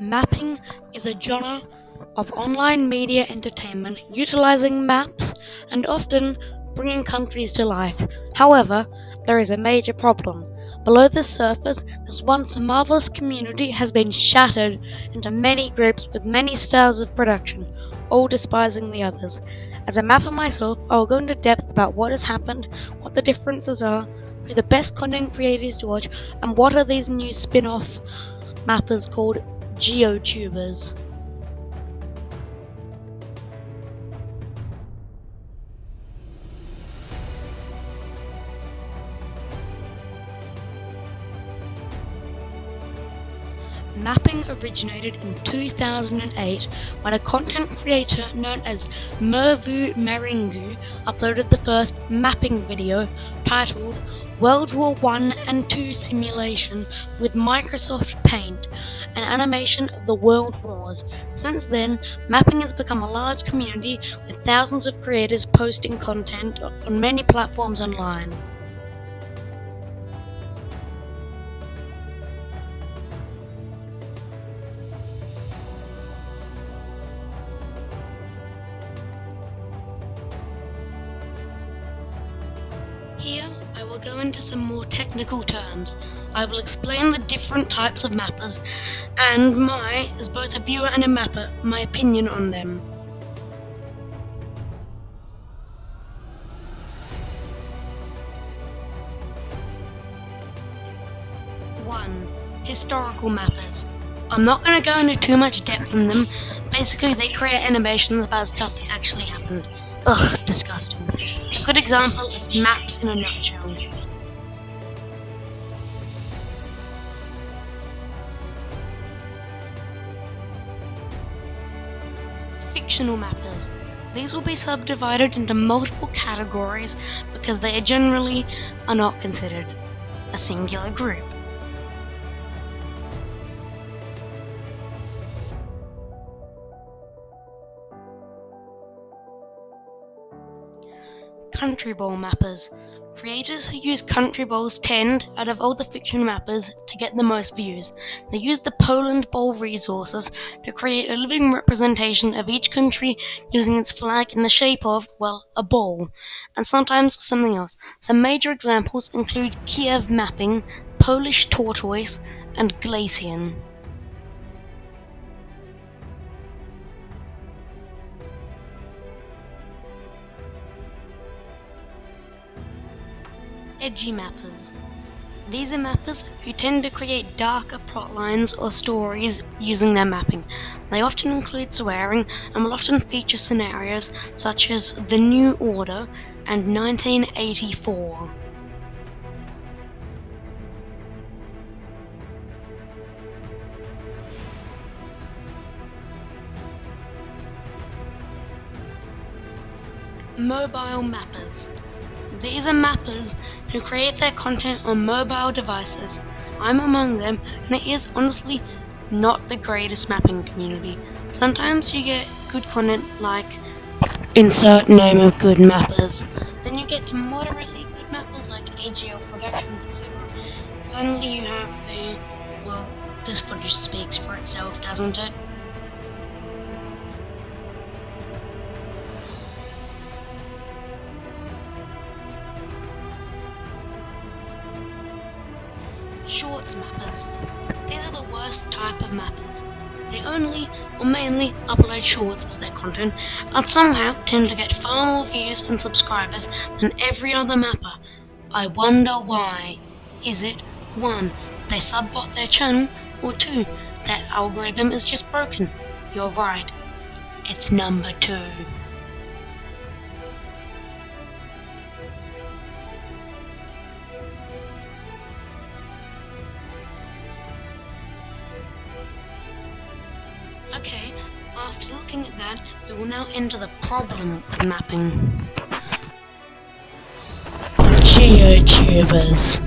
Mapping is a genre of online media entertainment utilizing maps and often bringing countries to life. However, there is a major problem. Below the surface, this once marvelous community has been shattered into many groups with many styles of production, all despising the others. As a mapper myself, I will go into depth about what has happened, what the differences are, who the best content creators to watch, and what are these new spin-off mappers called GeoTubers. Mapping originated in 2008 when a content creator known as Mervu Meringu uploaded the first mapping video titled World War I and II Simulation with Microsoft Paint, an animation of the World Wars. Since then, mapping has become a large community with thousands of creators posting content on many platforms online. Here, I will go into some more technical terms. I will explain the different types of mappers and as both a viewer and a mapper, my opinion on them. 1. Historical mappers. I'm not going to go into too much depth on them. Basically, they create animations about stuff that actually happened. Ugh, disgusting. A good example is maps in a nutshell. Fictional mappers. These will be subdivided into multiple categories because they generally are not considered a singular group. Country ball mappers. Creators who use country balls tend, out of all the fiction mappers, to get the most views. They use the Poland ball resources to create a living representation of each country using its flag in the shape of, well, a ball, and sometimes something else. Some major examples include Kiev mapping, Polish tortoise, and Glacian. Edgy mappers. These are mappers who tend to create darker plot lines or stories using their mapping. They often include swearing and will often feature scenarios such as the New Order and 1984. Mobile mappers. These are mappers who create their content on mobile devices. I'm among them, and it is honestly not the greatest mapping community. Sometimes you get good content like insert name of good mappers. Then you get to moderately good mappers like AGL Productions, etc. Finally you have this footage speaks for itself, doesn't it? Shorts mappers. These are the worst type of mappers. They only or mainly upload shorts as their content and somehow tend to get far more views and subscribers than every other mapper. I wonder why. Is it 1. They sub-bot their channel, or 2. Their algorithm is just broken? You're right. It's number 2. Okay, after looking at that, we will now enter the problem with mapping. GeoTubers.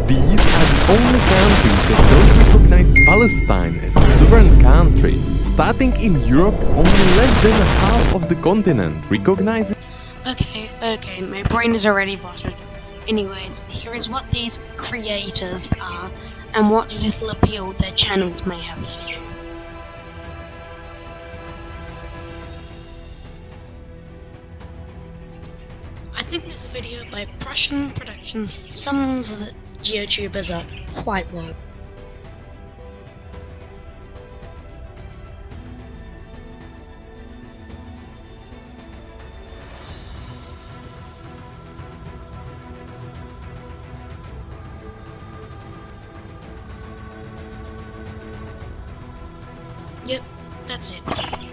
These are the only countries that don't recognize Palestine as a sovereign country. Starting in Europe, only less than half of the continent recognizes. Okay, my brain is already rotted. Anyways, here is what these creators are and what little appeal their channels may have for you. I think this video by Prussian Productions sums the GeoTubers up quite well. Yep, that's it.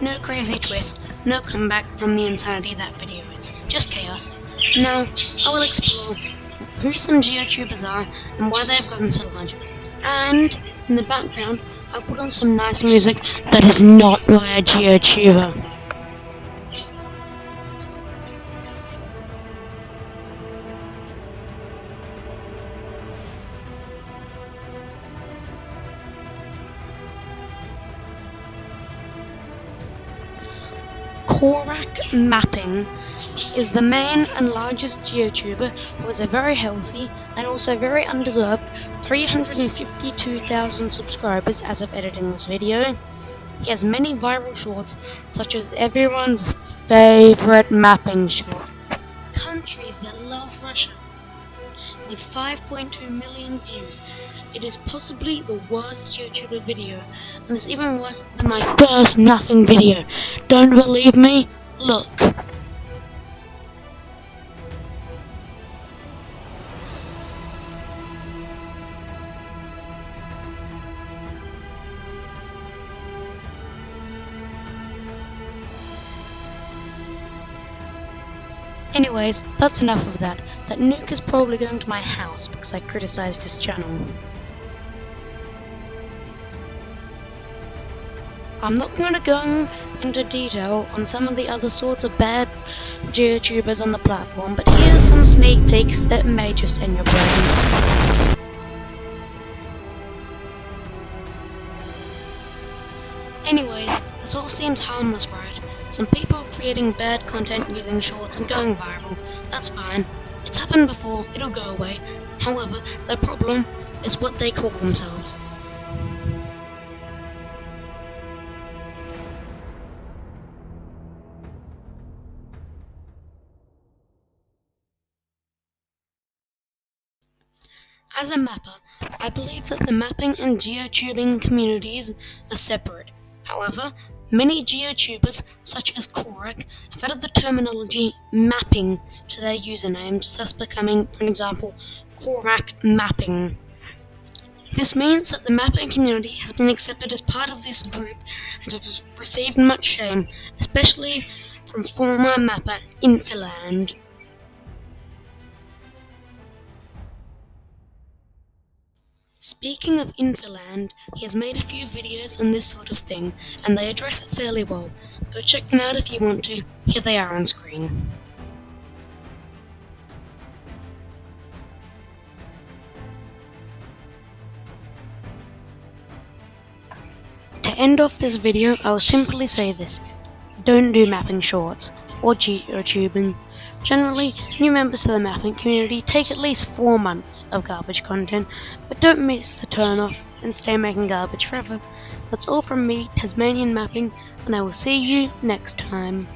No crazy twist, no comeback from the insanity that video is. Just chaos. Now, I will explore who some GeoTubers are and why they've gotten so large. And, in the background, I'll put on some nice music that is not by a GeoTuber. Korak Mapping is the main and largest GeoTuber who has a very healthy and also very undeserved 352,000 subscribers as of editing this video. He has many viral shorts, such as everyone's favorite mapping short, Countries That Love Russia, with 5.2 million views. It is possibly the worst GeoTuber video, and it's even worse than my first nothing video. Don't believe me? Look. Anyways, that's enough of that. That nuke is probably going to my house because I criticized his channel. I'm not going to go into detail on some of the other sorts of bad GeoTubers on the platform, but here's some sneak peeks that may just end your brain. Anyways, this all seems harmless, right? Some people are creating bad content using shorts and going viral. That's fine. It's happened before, it'll go away. However, the problem is what they call themselves. As a mapper, I believe that the mapping and geotubing communities are separate. However, many GeoTubers, such as Korak, have added the terminology mapping to their usernames, thus becoming, for example, Korak Mapping. This means that the mapping community has been accepted as part of this group and has received much shame, especially from former mapper Infiland. Speaking of Infiland, he has made a few videos on this sort of thing, and they address it fairly well. Go check them out if you want to. Here they are on screen. To end off this video, I will simply say this. Don't do mapping shorts, or GeoTubing. Generally, new members to the mapping community take at least 4 months of garbage content, but don't miss the turn off and stay making garbage forever. That's all from me, Tasmanian Mapping, and I will see you next time.